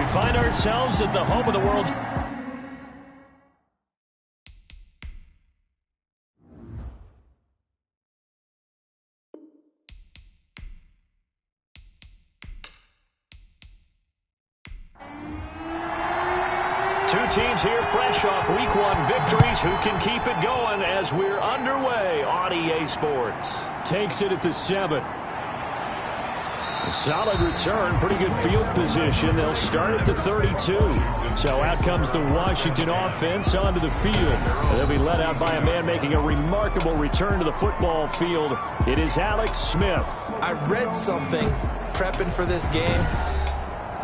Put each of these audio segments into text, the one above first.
We find ourselves at the home of the world's... Two teams here fresh off Week 1 victories. Who can keep it going as we're underway on EA Sports? Takes it at the 7. A solid return, pretty good field position. They'll start at the 32. So out comes the Washington offense onto the field. And they'll be led out by a man making a remarkable return to the football field. It is Alex Smith. I read something prepping for this game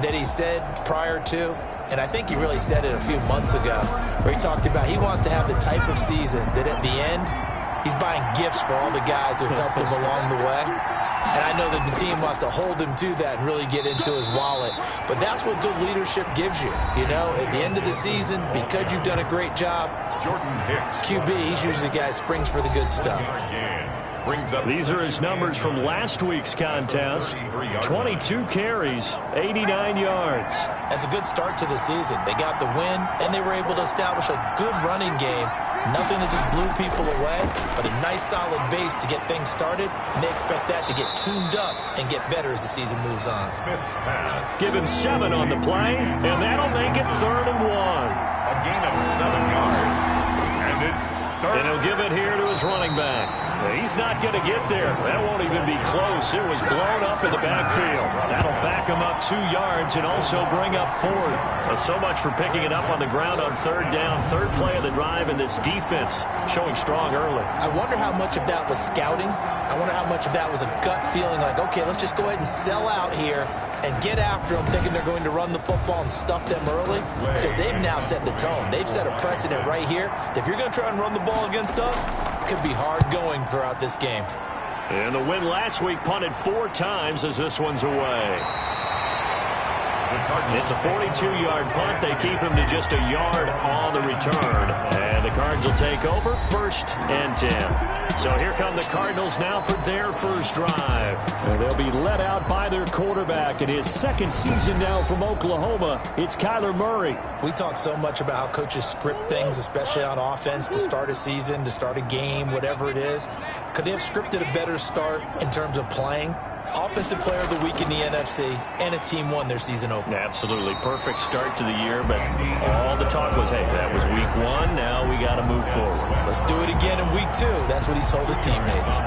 that he said prior to, and I think he really said it a few months ago, where he talked about he wants to have the type of season that at the end, he's buying gifts for all the guys who helped him along the way. And I know that the team wants to hold him to that and really get into his wallet. But that's what good leadership gives you. You know, at the end of the season, because you've done a great job, QB, he's usually the guy who springs for the good stuff. These are his numbers from last week's contest. 22 carries, 89 yards. That's a good start to the season. They got the win, and they were able to establish a good running game. Nothing that just blew people away, but a nice solid base to get things started, and they expect that to get tuned up and get better as the season moves on. Give him 7 on the play, and that'll make it 3rd and 1. A gain of 7 yards, and it's 3rd. And he'll give it here to his running back. He's not going to get there. That won't even be close. It was blown up in the backfield. That'll back him up 2 yards and also bring up 4th. So much for picking it up on the ground on 3rd down. 3rd play of the drive, and this defense showing strong early. I wonder how much of that was scouting. I wonder how much of that was a gut feeling like, okay, let's just go ahead and sell out here and get after them, thinking they're going to run the football and stuff them early, because they've now set the tone. They've set a precedent right here that if you're going to try and run the ball against us, it could be hard going throughout this game. And the win last week, punted 4 times as this one's away. It's a 42-yard punt. They keep him to just a yard on the return. And the Cards will take over 1st and 10. So here come the Cardinals now for their first drive. And they'll be led out by their quarterback in his 2nd season now from Oklahoma. It's Kyler Murray. We talk so much about how coaches script things, especially on offense, to start a season, to start a game, whatever it is. Could they have scripted a better start in terms of playing? Offensive player of the week in the NFC, and his team won their season opener. Absolutely. Perfect start to the year, but all the talk was, hey, that was week 1. Now we got to move forward. Let's do it again in week 2. That's what he's told his teammates.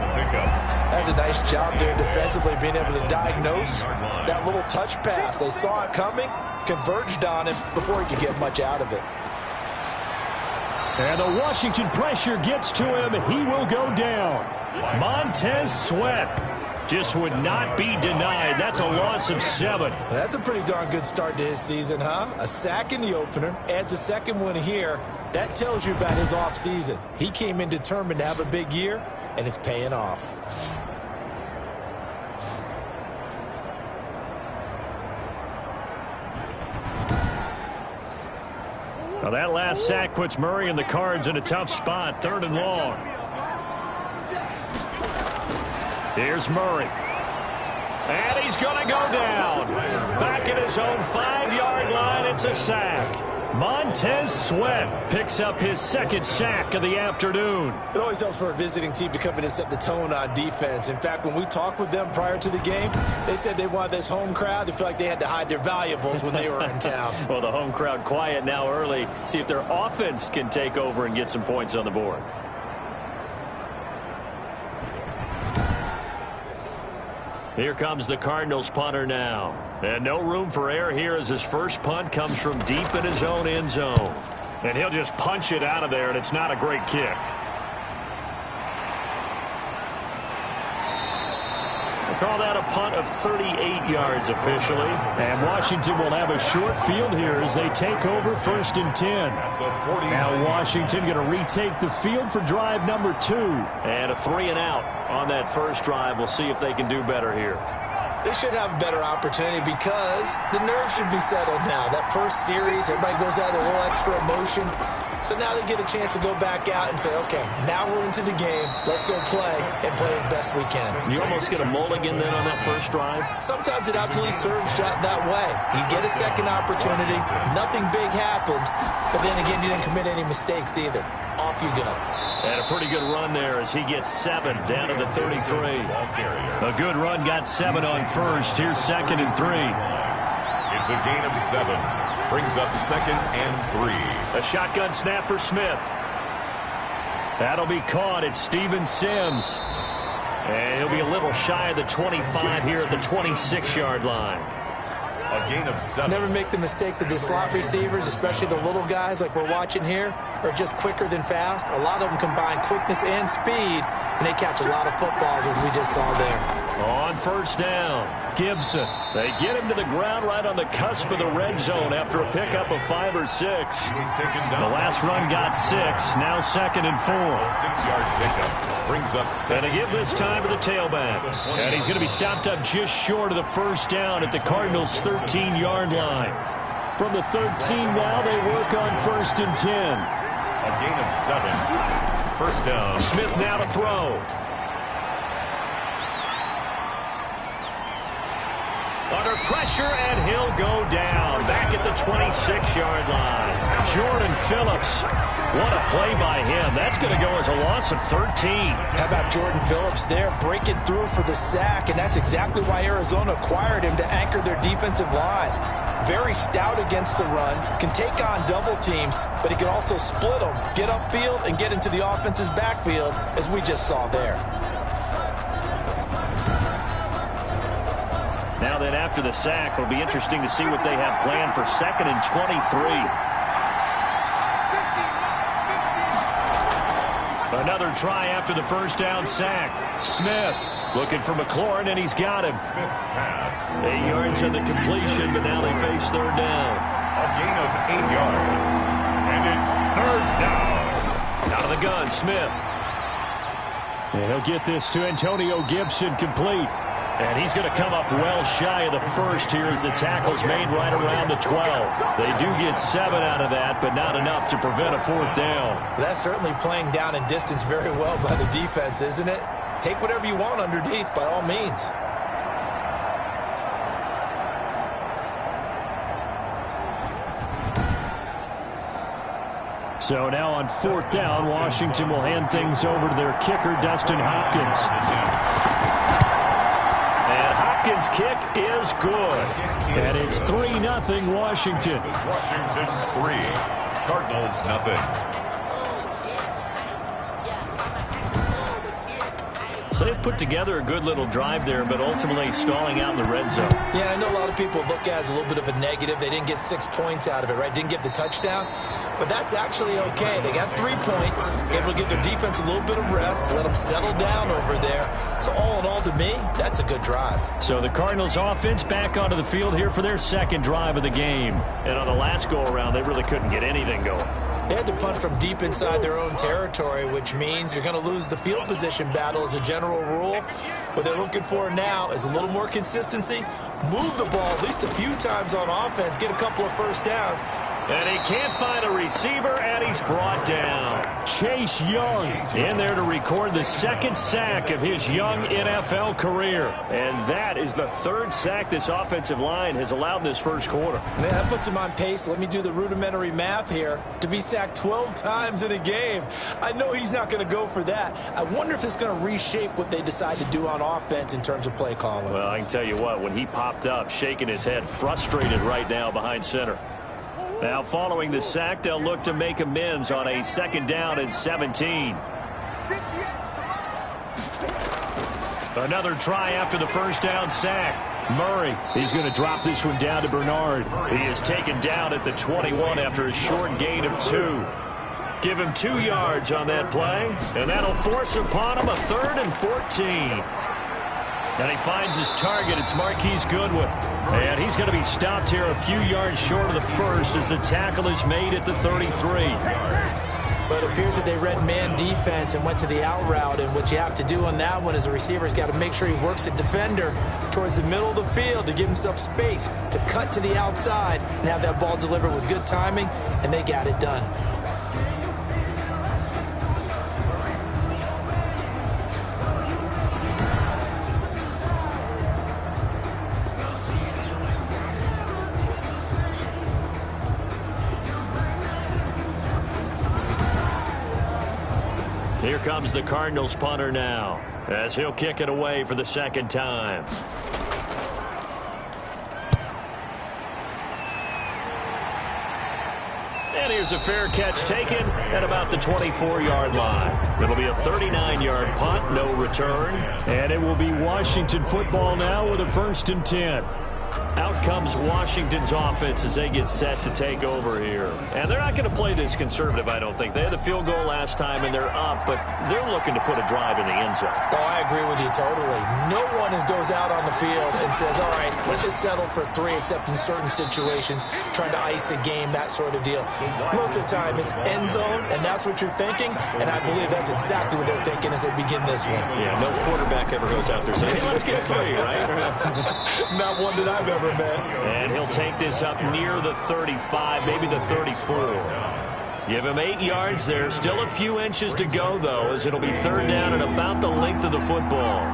That's a nice job there defensively, being able to diagnose that little touch pass. They saw it coming, converged on him before he could get much out of it. And the Washington pressure gets to him. He will go down. Montez Sweat just would not be denied. That's a loss of 7. That's a pretty darn good start to his season, huh? A sack in the opener, adds a 2nd one here. That tells you about his offseason. He came in determined to have a big year, and it's paying off. Now that last sack puts Murray and the Cards in a tough spot. 3rd and long. Here's Murray. And he's going to go down. Back at his own 5-yard line, it's a sack. Montez Sweat picks up his 2nd sack of the afternoon. It always helps for a visiting team to come in and set the tone on defense. In fact, when we talked with them prior to the game, they said they wanted this home crowd to feel like they had to hide their valuables when they were in town. Well, the home crowd quiet now early. See if their offense can take over and get some points on the board. Here comes the Cardinals punter now. And no room for error here as his first punt comes from deep in his own end zone. And he'll just punch it out of there, and it's not a great kick. They call that a punt of 38 yards officially. And Washington will have a short field here as they take over 1st and 10. Now Washington going to retake the field for drive number 2. And a 3-and-out on that first drive. We'll see if they can do better here. They should have a better opportunity because the nerves should be settled now. That first series, everybody goes out with a little extra emotion. So now they get a chance to go back out and say, okay, now we're into the game. Let's go play and play as best we can. You almost get a mulligan then on that first drive? Sometimes it absolutely serves that way. You get a second opportunity. Nothing big happened. But then again, you didn't commit any mistakes either. Off you go. And a pretty good run there as he gets 7 down to the 33. A good run, got 7 on first. Here's 2nd and 3. It's a gain of 7. Brings up 2nd and 3. A shotgun snap for Smith. That'll be caught at Steven Sims. And he'll be a little shy of the 25 here at the 26-yard line. A gain of 7. Never make the mistake that the slot receivers, especially the little guys like we're watching here, are just quicker than fast. A lot of them combine quickness and speed, and they catch a lot of footballs, as we just saw there. On first down, Gibson. They get him to the ground right on the cusp of the red zone after a pickup of 5 or 6. The last run got 6, now 2nd and 4. A 6-yard pickup brings up 7. And they give this time to the tailback. And he's going to be stopped up just short of the first down at the Cardinals' 13-yard line. From the 13 now, they work on 1st and 10. A gain of 7. First down. Smith now to throw. Under pressure, and he'll go down. Back at the 26-yard line. Jordan Phillips. What a play by him. That's going to go as a loss of 13. How about Jordan Phillips there breaking through for the sack, and that's exactly why Arizona acquired him, to anchor their defensive line. Very stout against the run, can take on double teams, but he can also split them, get upfield, and get into the offense's backfield, as we just saw there. Now then, after the sack, it'll be interesting to see what they have planned for 2nd and 23. Another try after the first down sack. Smith looking for McLaurin, and he's got him. Smith's pass. 8 yards on the completion, but now they face 3rd down. A gain of 8 yards. And it's 3rd down. Out of the gun, Smith. And he'll get this to Antonio Gibson complete. And he's going to come up well shy of the first here as the tackle's made right around the 12. They do get 7 out of that, but not enough to prevent a 4th down. That's certainly playing down in distance very well by the defense, isn't it? Take whatever you want underneath, by all means. So now on 4th down, Washington will hand things over to their kicker, Dustin Hopkins. Hopkins' kick is good. And it's 3-0 Washington. Washington 3. Cardinals nothing. So they put together a good little drive there, but ultimately stalling out in the red zone. Yeah, I know a lot of people look at it as a little bit of a negative. They didn't get 6 points out of it, right? Didn't get the touchdown. But that's actually okay. They got 3 points, able to give their defense a little bit of rest, let them settle down over there. So all in all, to me, that's a good drive. So the Cardinals offense back onto the field here for their 2nd drive of the game. And on the last go-around, they really couldn't get anything going. They had to punt from deep inside their own territory, which means you're going to lose the field position battle as a general rule. What they're looking for now is a little more consistency, move the ball at least a few times on offense, get a couple of first downs. And he can't find a receiver, and he's brought down. Chase Young in there to record the 2nd sack of his young NFL career. And that is the 3rd sack this offensive line has allowed in this first quarter. Man, that puts him on pace. Let me do the rudimentary math here. To be sacked 12 times in a game. I know he's not going to go for that. I wonder if it's going to reshape what they decide to do on offense in terms of play calling. Well, I can tell you what, when he popped up, shaking his head, frustrated right now behind center. Now, following the sack, they'll look to make amends on a 2nd down and 17. Another try after the first down sack. Murray, he's going to drop this one down to Bernard. He is taken down at the 21 after a short gain of 2. Give him 2 yards on that play, and that'll force upon him a 3rd and 14. And he finds his target. It's Marquis Goodwin. And he's going to be stopped here a few yards short of the first as the tackle is made at the 33. But it appears that they read man defense and went to the out route. And what you have to do on that one is the receiver's got to make sure he works a defender towards the middle of the field to give himself space to cut to the outside and have that ball delivered with good timing, and they got it done. comes the Cardinals punter now, as he'll kick it away for the second time. And here's a fair catch taken at about the 24-yard line. It'll be a 39-yard punt, no return. And it will be Washington football now with a 1st and 10. Out comes Washington's offense as they get set to take over here. And they're not going to play this conservative, I don't think. They had the field goal last time, and they're up, but they're looking to put a drive in the end zone. Oh, I agree with you totally. No one goes out on the field and says, all right, let's just settle for 3, except in certain situations, trying to ice a game, that sort of deal. Most of the time, it's end zone, and that's what you're thinking, and I believe that's exactly what they're thinking as they begin this one. Yeah, no quarterback ever goes out there saying, hey, let's get 3, right? Not one that I've ever met. And he'll take this up near the 35, maybe the 34. Give him 8 yards there. Still a few inches to go, though, as it'll be 3rd down and about the length of the football.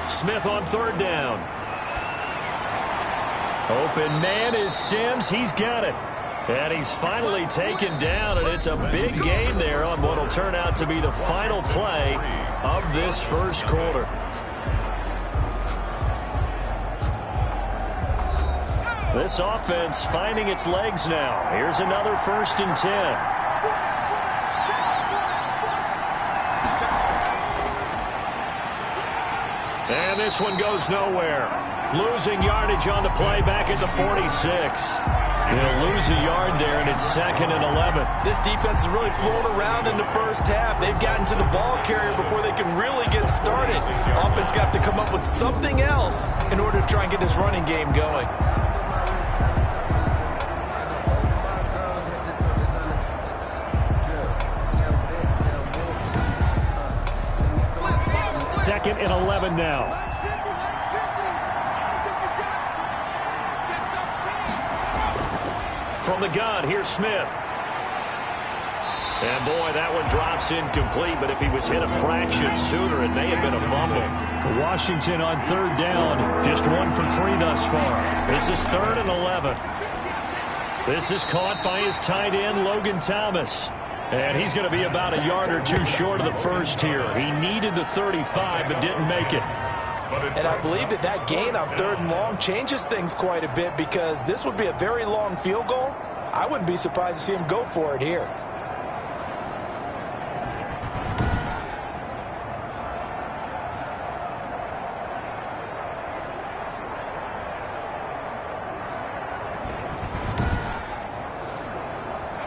Smith on 3rd down. Open man is Sims. He's got it. And he's finally taken down, and it's a big gain there on what will turn out to be the final play of this first quarter. This offense finding its legs now. Here's another 1st and 10. And this one goes nowhere. Losing yardage on the play back at the 46. They'll lose a yard there, and it's 2nd and 11. This defense has really flown around in the first half. They've gotten to the ball carrier before they can really get started. Offense got to come up with something else in order to try and get this running game going. Second and 11 now. From the gun, here's Smith. And boy, that one drops incomplete, but if he was hit a fraction sooner, it may have been a fumble. Washington on 3rd down, just 1 for 3 thus far. This is 3rd and 11. This is caught by his tight end, Logan Thomas. And he's going to be about a yard or 2 short of the first here. He needed the 35, but didn't make it. And I believe that gain on 3rd and long changes things quite a bit, because this would be a very long field goal. I wouldn't be surprised to see him go for it here.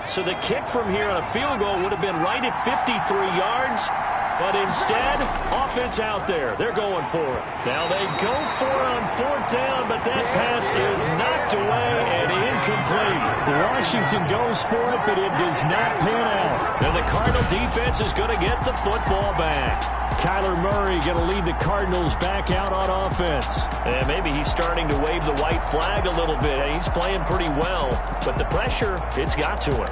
So the kick from here on a field goal would have been right at 53 yards. But instead, offense out there. They're going for it. Now they go for it on 4th down, but that pass is knocked away and incomplete. Washington goes for it, but it does not pan out. And the Cardinal defense is going to get the football back. Kyler Murray going to lead the Cardinals back out on offense. And maybe he's starting to wave the white flag a little bit. He's playing pretty well, but the pressure, it's got to him.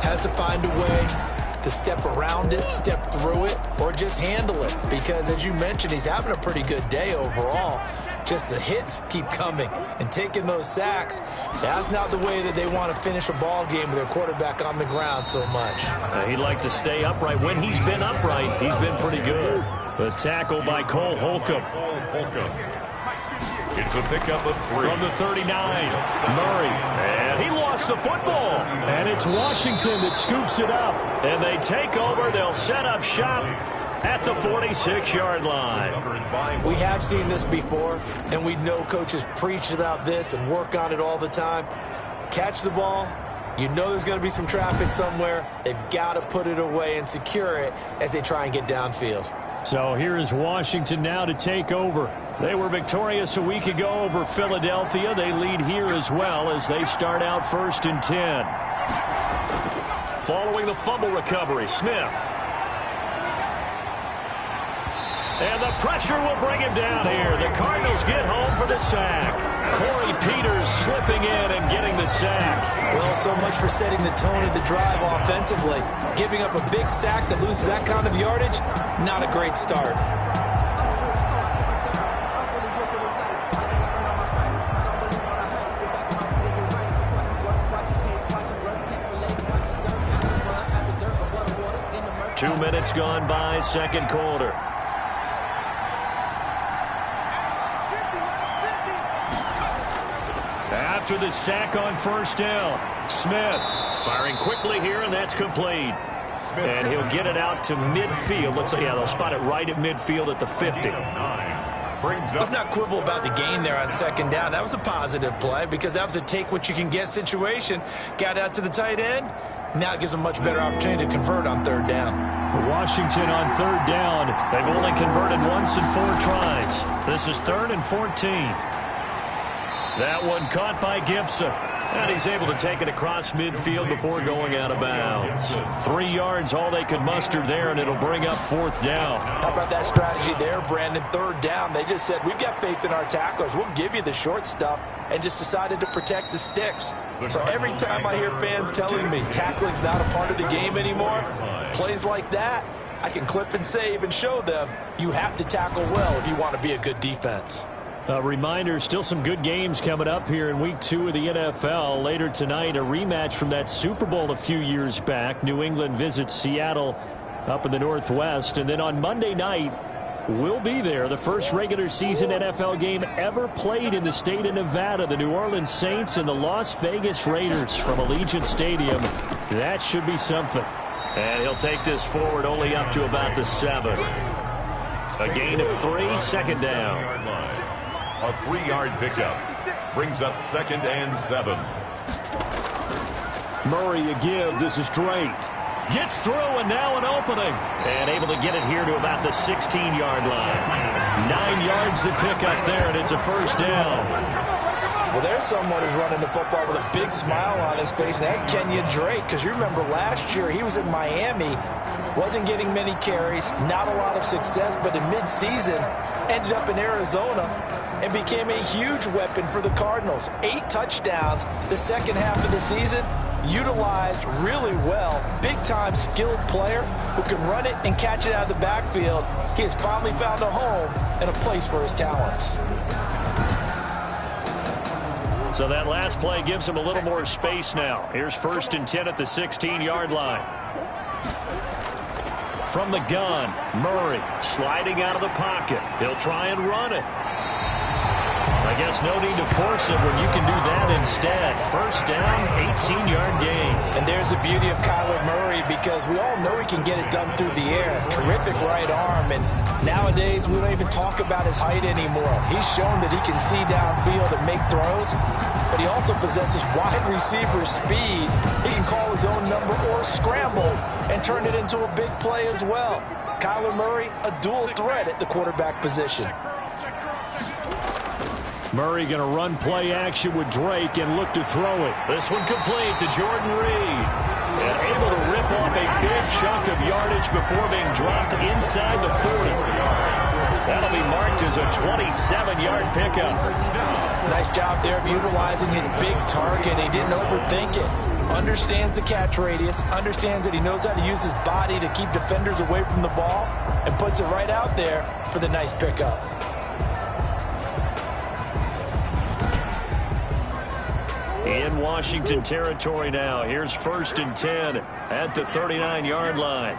Has to find a way to step around it, step through it, or just handle it. Because, as you mentioned, he's having a pretty good day overall. Just the hits keep coming and taking those sacks. That's not the way that they want to finish a ball game with their quarterback on the ground so much. He'd like to stay upright. When he's been upright, he's been pretty good. The tackle by Cole Holcomb. It's a pickup of 3. From the 39, Murray. And he lost the football. And it's Washington that scoops it up. And they take over. They'll set up shop at the 46-yard line. We have seen this before, and we know coaches preach about this and work on it all the time. Catch the ball. You know there's going to be some traffic somewhere. They've got to put it away and secure it as they try and get downfield. So here is Washington now to take over. They were victorious a week ago over Philadelphia. They lead here as well as they start out 1st and 10. Following the fumble recovery, Smith. And the pressure will bring him down here. The Cardinals get home for the sack. Corey Peters slipping in and getting the sack. Well, so much for setting the tone of the drive offensively. Giving up a big sack that loses that kind of yardage, not a great start. 2 minutes gone by, second quarter. After the sack on first down, Smith firing quickly here, and that's complete. And he'll get it out to midfield. Let's say, yeah, they'll spot it right at midfield at the 50. Let's not quibble about the gain there on second down. That was a positive play because that was a take-what-you-can-get situation. Got out to the tight end. Now it gives them a much better opportunity to convert on third down. Washington on third down. They've only converted once in 4 tries. This is 3rd and 14. That one caught by Gibson. And he's able to take it across midfield before going out of bounds. 3 yards, all they could muster there, and it'll bring up 4th down. How about that strategy there, Brandon? Third down. They just said, we've got faith in our tacklers. We'll give you the short stuff, and just decided to protect the sticks. So every time I hear fans telling me tackling's not a part of the game anymore, plays like that, I can clip and save and show them you have to tackle well if you want to be a good defense. A reminder, still some good games coming up here in Week 2 of the NFL. Later tonight, a rematch from that Super Bowl a few years back. New England visits Seattle up in the Northwest. And then on Monday night, we'll be there. The first regular season NFL game ever played in the state of Nevada. The New Orleans Saints and the Las Vegas Raiders from Allegiant Stadium. That should be something. And he'll take this forward only up to about the 7. A gain of 3, second down. A 3-yard pickup brings up 2nd and 7. Murray a give. This is Drake. Gets through, and now an opening. And able to get it here to about the 16-yard line. 9 yards to pick up there, and it's a first down. Well, there's someone who's running the football with a big smile on his face, and that's Kenyon Drake, because you remember last year he was in Miami, wasn't getting many carries, not a lot of success, but in midseason ended up in Arizona and became a huge weapon for the Cardinals. 8 touchdowns the second half of the season, utilized really well. Big-time skilled player who can run it and catch it out of the backfield. He has finally found a home and a place for his talents. So that last play gives him a little more space now. Here's 1st and 10 at the 16-yard line. From the gun, Murray sliding out of the pocket. He'll try and run it. I guess no need to force it when you can do that instead. First down, 18-yard gain. And there's the beauty of Kyler Murray, because we all know he can get it done through the air. Terrific right arm, and nowadays we don't even talk about his height anymore. He's shown that he can see downfield and make throws, but he also possesses wide receiver speed. He can call his own number or scramble and turn it into a big play as well. Kyler Murray, a dual threat at the quarterback position. Murray going to run play action with Drake and look to throw it. This one complete to Jordan Reed. And able to rip off a big chunk of yardage before being dropped inside the 40. That'll be marked as a 27-yard pickup. Nice job there of utilizing his big target. He didn't overthink it. Understands the catch radius. Understands that he knows how to use his body to keep defenders away from the ball. And puts it right out there for the nice pickup. In Washington territory now. Here's 1st and 10 at the 39-yard line.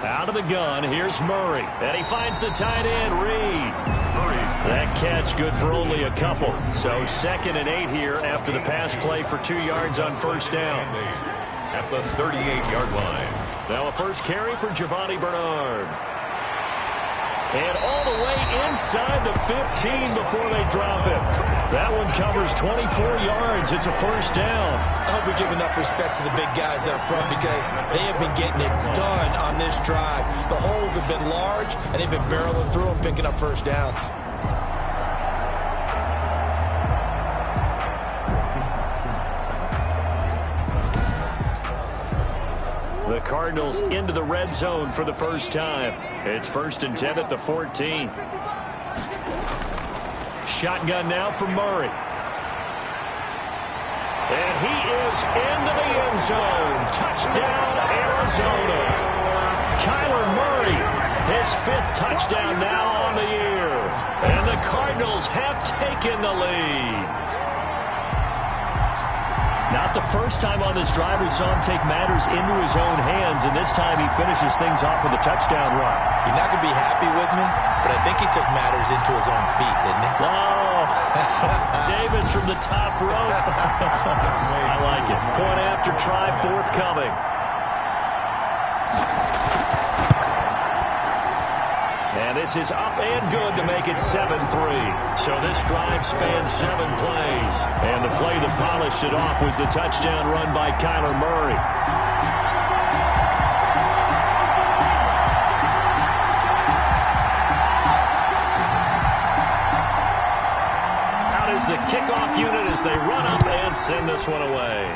Out of the gun, here's Murray. And he finds the tight end, Reed. That catch good for only a couple. So 2nd and 8 here after the pass play for 2 yards on first down. At the 38-yard line. Now a first carry for Giovanni Bernard. And all the way inside the 15 before they drop it. That one covers 24 yards. It's a first down. I hope we give enough respect to the big guys up front, because they have been getting it done on this drive. The holes have been large, and they've been barreling through them, picking up first downs. The Cardinals into the red zone for the first time. It's 1st and 10 at the 14. Shotgun now for Murray. And he is into the end zone. Touchdown, Arizona. Kyler Murray, his 5th touchdown now on the year. And the Cardinals have taken the lead. Not the first time on this drive we saw him take matters into his own hands, and this time he finishes things off with a touchdown run. You're not going to be happy with me, but I think he took matters into his own feet, didn't he? Oh, Davis from the top rope. I like it. Point after try forthcoming. And this is up and good to make it 7-3. So this drive spans 7 plays. And the play that polished it off was the touchdown run by Kyler Murray. Out is the kickoff unit as they run up and send this one away.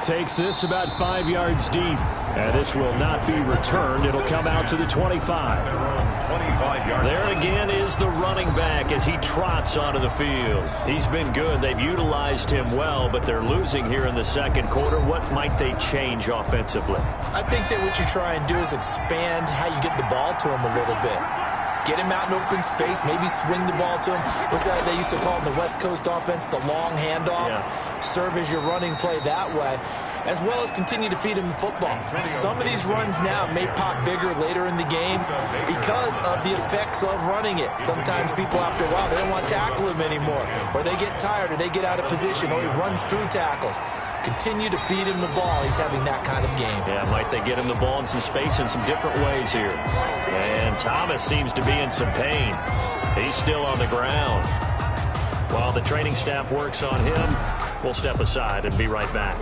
Takes this about 5 yards deep. And this will not be returned. It'll come out to the 25. There again is the running back as he trots onto the field. He's been good. They've utilized him well, but they're losing here in the second quarter. What might they change offensively? I think that what you try and do is expand how you get the ball to him a little bit. Get him out in open space, maybe swing the ball to him. What's that they used to call in the West Coast offense, the long handoff? Yeah. Serve as your running play that way, as well as continue to feed him the football. Some of these runs now may pop bigger later in the game because of the effects of running it. Sometimes people, after a while, they don't want to tackle him anymore, or they get tired, or they get out of position, or he runs through tackles. Continue to feed him the ball. He's having that kind of game. Yeah, might they get him the ball in some space in some different ways here. And Thomas seems to be in some pain. He's still on the ground. While the training staff works on him, we'll step aside and be right back.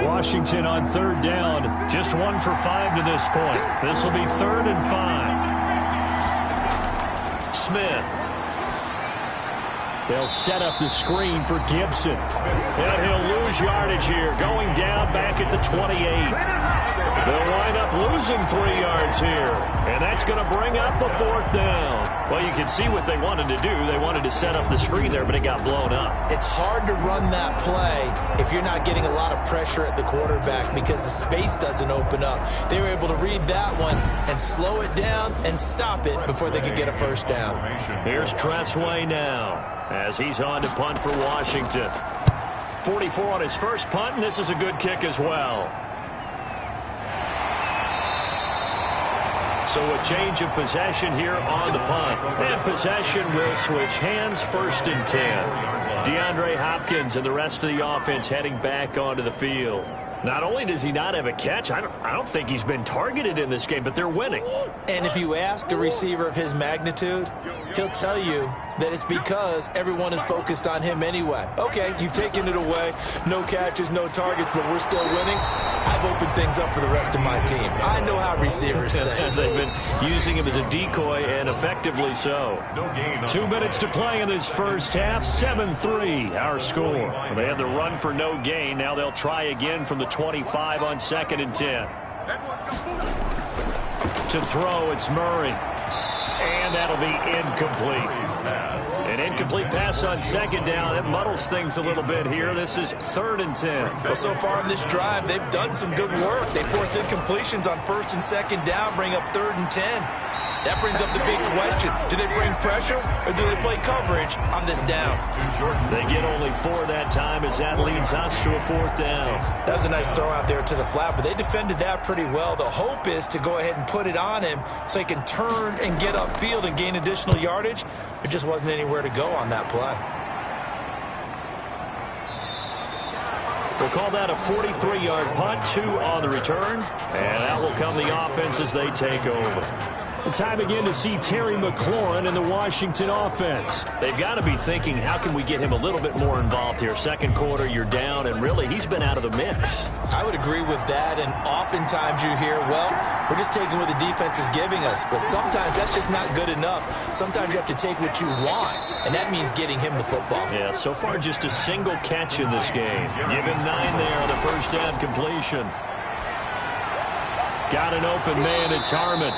Washington on third down. Just 1 for 5 to this point. This will be 3rd and 5. Smith. They'll set up the screen for Gibson. And he'll lose yardage here. Going down back at the 28. They'll wind up losing 3 yards here. And that's going to bring up a 4th down. Well, you can see what they wanted to do. They wanted to set up the screen there, but it got blown up. It's hard to run that play if you're not getting a lot of pressure at the quarterback because the space doesn't open up. They were able to read that one and slow it down and stop it before they could get a 1st down. Here's Tressway now as he's on to punt for Washington. 44 on his first punt, and this is a good kick as well. So a change of possession here on the punt. And possession will switch hands, 1st and 10. DeAndre Hopkins and the rest of the offense heading back onto the field. Not only does he not have a catch, I don't think he's been targeted in this game, but they're winning. And if you ask a receiver of his magnitude, he'll tell you that it's because everyone is focused on him anyway. Okay, you've taken it away. No catches, no targets, but we're still winning. I've opened things up for the rest of my team. I know how receivers think. They've been using him as a decoy, and effectively so. 2 minutes to play in this first half. 7-3, our score. They had the run for no gain. Now they'll try again from the 25 on 2nd and 10. To throw, it's Murray. And that'll be incomplete. An incomplete pass on 2nd down. That muddles things a little bit here. This is 3rd and 10. Well, so far in this drive, they've done some good work. They force incompletions on 1st and 2nd down, bring up 3rd and 10. That brings up the big question. Do they bring pressure or do they play coverage on this down? They get only 4 that time as that leads us to a 4th down. That was a nice throw out there to the flat, but they defended that pretty well. The hope is to go ahead and put it on him so he can turn and get upfield and gain additional yardage. There just wasn't anywhere to go on that play. We'll call that a 43-yard punt, 2 on the return. And out will come the offense as they take over. Time again to see Terry McLaurin in the Washington offense. They've got to be thinking, how can we get him a little bit more involved here? Second quarter, you're down, and really, he's been out of the mix. I would agree with that, and oftentimes you hear, well, we're just taking what the defense is giving us, but sometimes that's just not good enough. Sometimes you have to take what you want, and that means getting him the football. Yeah, so far just a single catch in this game. Given 9 there on the 1st down completion. Got an open man, it's Harmon.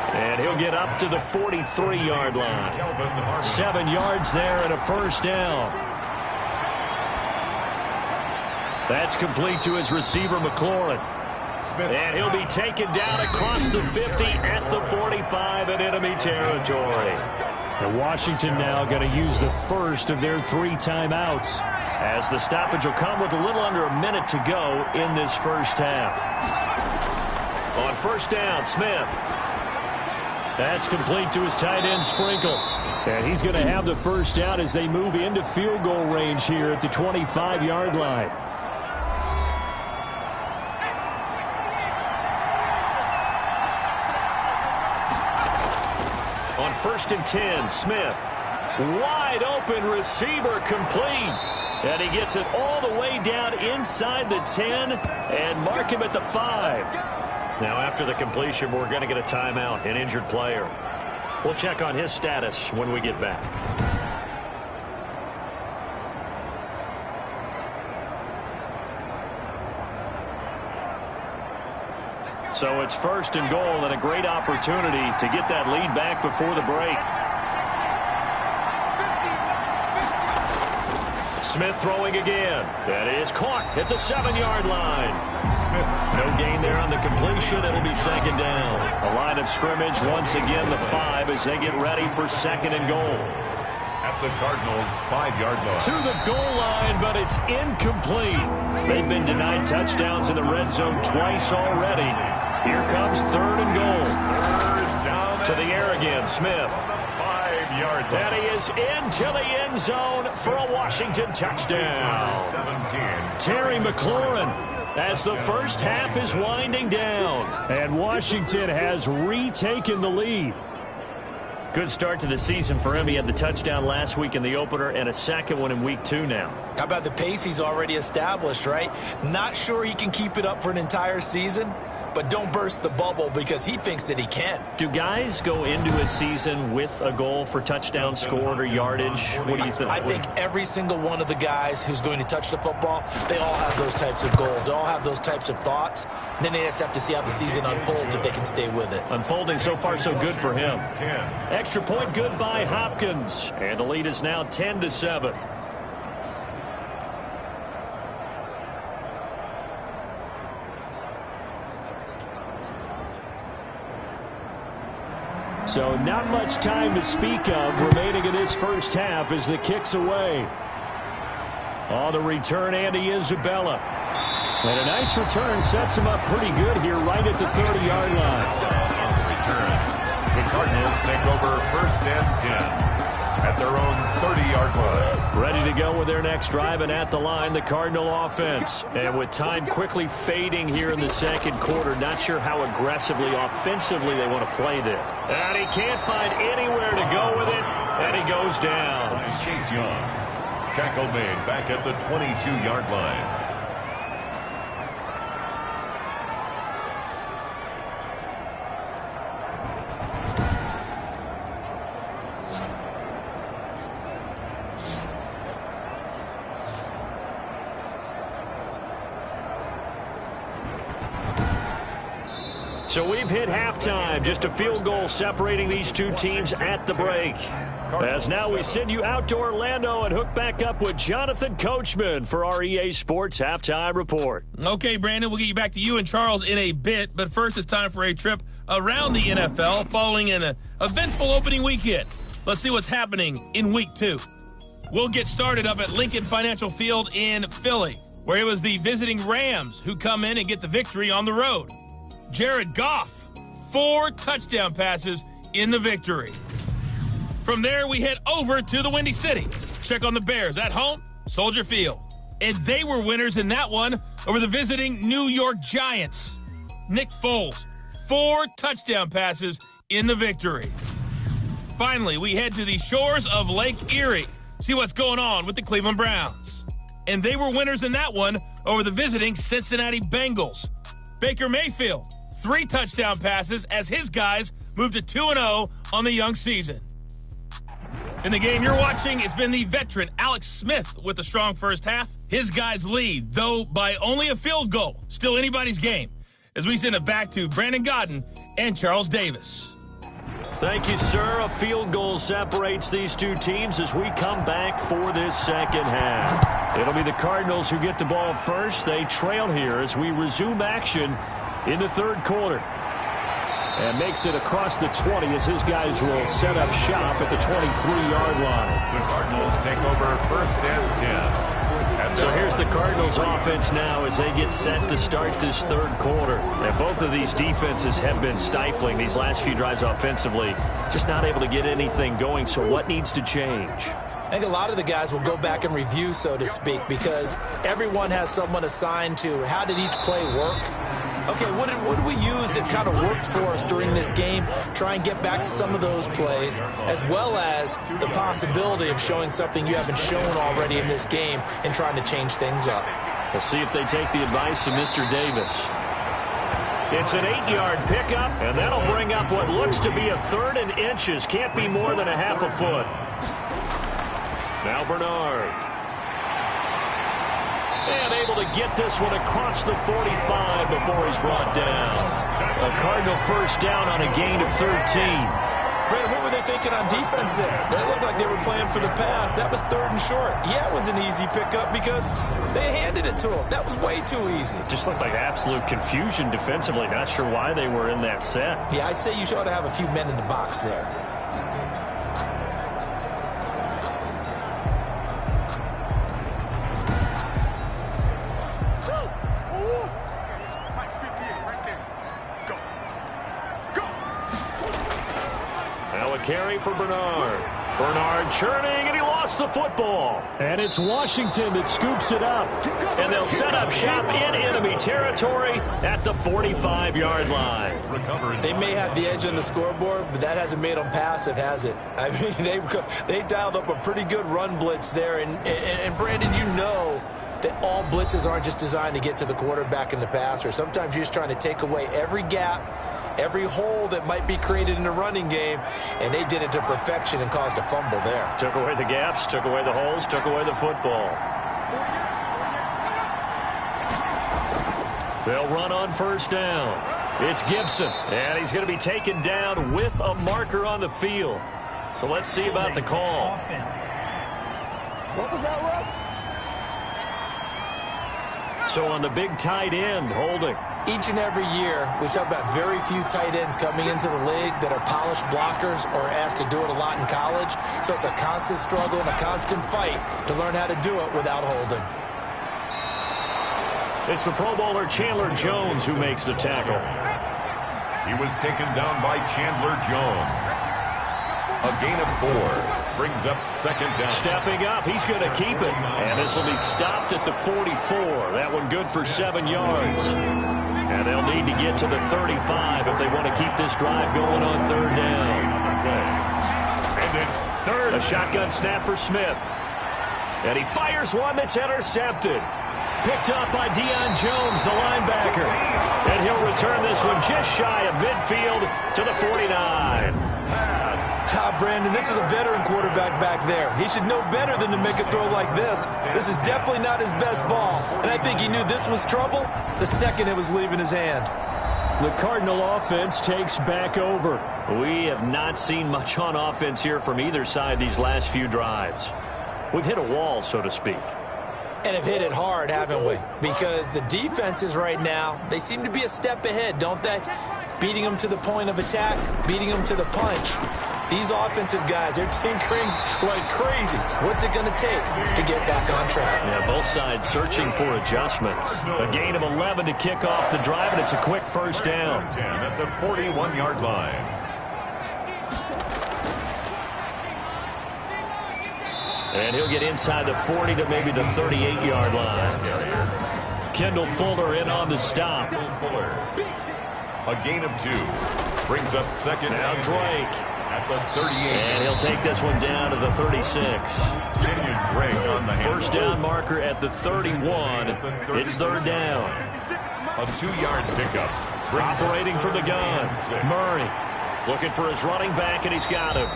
And he'll get up to the 43-yard line. 7 yards there and a 1st down. That's complete to his receiver, McLaurin. And he'll be taken down across the 50 at the 45 in enemy territory. And Washington now going to use the first of their 3 timeouts, as the stoppage will come with a little under a minute to go in this first half. On first down, Smith. That's complete to his tight end, Sprinkle. And he's going to have the first down as they move into field goal range here at the 25-yard line. On first and 10, Smith. Wide open receiver, complete. And he gets it all the way down inside the 10 and mark him at the 5. Now, after the completion, we're going to get a timeout, an injured player. We'll check on his status when we get back. So it's first and goal, and a great opportunity to get that lead back before the break. Smith throwing again. That is caught at the 7-yard line. No gain there on the completion. It'll be second down. A line of scrimmage once again, the 5, as they get ready for second and goal. At the Cardinals' 5-yard line. To the goal line, but it's incomplete. They've been denied touchdowns in the red zone twice already. Here comes third and goal. To the air again, Smith. And he is into the end zone for a Washington touchdown. 17. Terry McLaurin, as the first half is winding down. And Washington has retaken the lead. Good start to the season for him. He had the touchdown last week in the opener and a second one in week 2 now. How about the pace he's already established, right? Not sure he can keep it up for an entire season, but don't burst the bubble because he thinks that he can. Do guys go into a season with a goal for touchdown scored or yardage? What do you think? I think every single one of the guys who's going to touch the football, they all have those types of goals. They all have those types of thoughts. And then they just have to see how the season unfolds if they can stay with it. Unfolding so far so good for him. Extra point good by Hopkins. And the lead is now 10-7. So not much time to speak of remaining in this first half as the kick's away. On the return, Andy Isabella. And a nice return sets him up pretty good here right at the 30-yard line. On the return, the Cardinals take over first and 10 at their own 30-yard line. Ready to go with their next drive, and at the line, the Cardinal offense. And with time quickly fading here in the second quarter, not sure how aggressively, offensively they want to play this. And he can't find anywhere to go with it, and he goes down. Chase Young. Tackle made back at the 22-yard line. So we've hit halftime, just a field goal separating these two teams at the break. As now we send you out to Orlando and hook back up with Jonathan Coachman for our EA Sports Halftime Report. Okay, Brandon, we'll get you back to you and Charles in a bit, but first it's time for a trip around the NFL following an eventful opening weekend. Let's see what's happening in Week 2. We'll get started up at Lincoln Financial Field in Philly, where it was the visiting Rams who come in and get the victory on the road. Jared Goff, 4 touchdown passes in the victory. From there, we head over to the Windy City. Check on the Bears at home, Soldier Field. And they were winners in that one over the visiting New York Giants. Nick Foles, 4 touchdown passes in the victory. Finally, we head to the shores of Lake Erie. See what's going on with the Cleveland Browns. And they were winners in that one over the visiting Cincinnati Bengals. Baker Mayfield, 3 touchdown passes as his guys moved to 2-0 on the young season. In the game you're watching, it's been the veteran Alex Smith with a strong first half. His guys lead, though by only a field goal. Still anybody's game. As we send it back to Brandon Godden and Charles Davis. Thank you, sir. A field goal separates these two teams as we come back for this second half. It'll be the Cardinals who get the ball first. They trail here as we resume action in the third quarter. And makes it across the 20 as his guys will set up shop at the 23-yard line. The Cardinals take over first and 10. So here's the Cardinals offense now as they get set to start this third quarter. And both of these defenses have been stifling these last few drives offensively. Just not able to get anything going. So what needs to change? I think a lot of the guys will go back and review, so to speak, because everyone has someone assigned to how did each play work. Okay, what did we use that kind of worked for us during this game? Try and get back to some of those plays, as well as the possibility of showing something you haven't shown already in this game and trying to change things up. We'll see if they take the advice of Mr. Davis. It's an 8-yard pickup, and that'll bring up what looks to be a third and inches. Can't be more than a half a foot. Now Bernard. And able to get this one across the 45 before he's brought down. A Cardinal first down on a gain of 13. Brandon, what were they thinking on defense there? They looked like they were playing for the pass. That was third and short. Yeah, it was an easy pickup because they handed it to him. That was way too easy. Just looked like absolute confusion defensively. Not sure why they were in that set. Yeah, I'd say you ought to have a few men in the box there. Carry for Bernard. Bernard churning, and he lost the football. And it's Washington that scoops it up. And they'll set up shop in enemy territory at the 45-yard line. They may have the edge on the scoreboard, but that hasn't made them passive, has it? I mean, they dialed up a pretty good run blitz there. And Brandon, you know that all blitzes aren't just designed to get to the quarterback in the passer. Sometimes you're just trying to take away every gap, every hole that might be created in the running game, and they did it to perfection and caused a fumble there. Took away the gaps, took away the holes, took away the football. They'll run on first down. It's Gibson, and he's going to be taken down with a marker on the field. So let's see about the call. What was that, Rob? So on the big tight end, holding. Each and every year, we talk about very few tight ends coming into the league that are polished blockers or asked to do it a lot in college. So it's a constant struggle and a constant fight to learn how to do it without holding. It's the Pro Bowler Chandler Jones who makes the tackle. He was taken down by Chandler Jones. A gain of 4. Brings up second down. Stepping up, he's going to keep it. And this will be stopped at the 44. That one good for 7 yards. And they'll need to get to the 35 if they want to keep this drive going on third down. And it's third. A shotgun snap for Smith. And he fires one that's intercepted. Picked up by Deion Jones, the linebacker. And he'll return this one just shy of midfield to the 49. Brandon, this is a veteran quarterback back there. He should know better than to make a throw like this. This is definitely not his best ball. And I think he knew this was trouble the second it was leaving his hand. The Cardinal offense takes back over. We have not seen much on offense here from either side these last few drives. We've hit a wall, so to speak. And have hit it hard, haven't we? Because the defenses right now, they seem to be a step ahead, don't they? Beating them to the point of attack, beating them to the punch. These offensive guys, they're tinkering like crazy. What's it going to take to get back on track? Yeah, both sides searching for adjustments. A gain of 11 to kick off the drive, and it's a quick first down. 10 at the 41-yard line. And he'll get inside the 40 to maybe the 38-yard line. Kendall Fuller in on the stop. A gain of 2. Brings up second. Now Drake. At the 38. And he'll take this one down to the 36. Kenyon Drake on the First down marker at the 31. It's third down. A 2-yard pickup. Operating from the gun. Murray looking for his running back, and he's got him.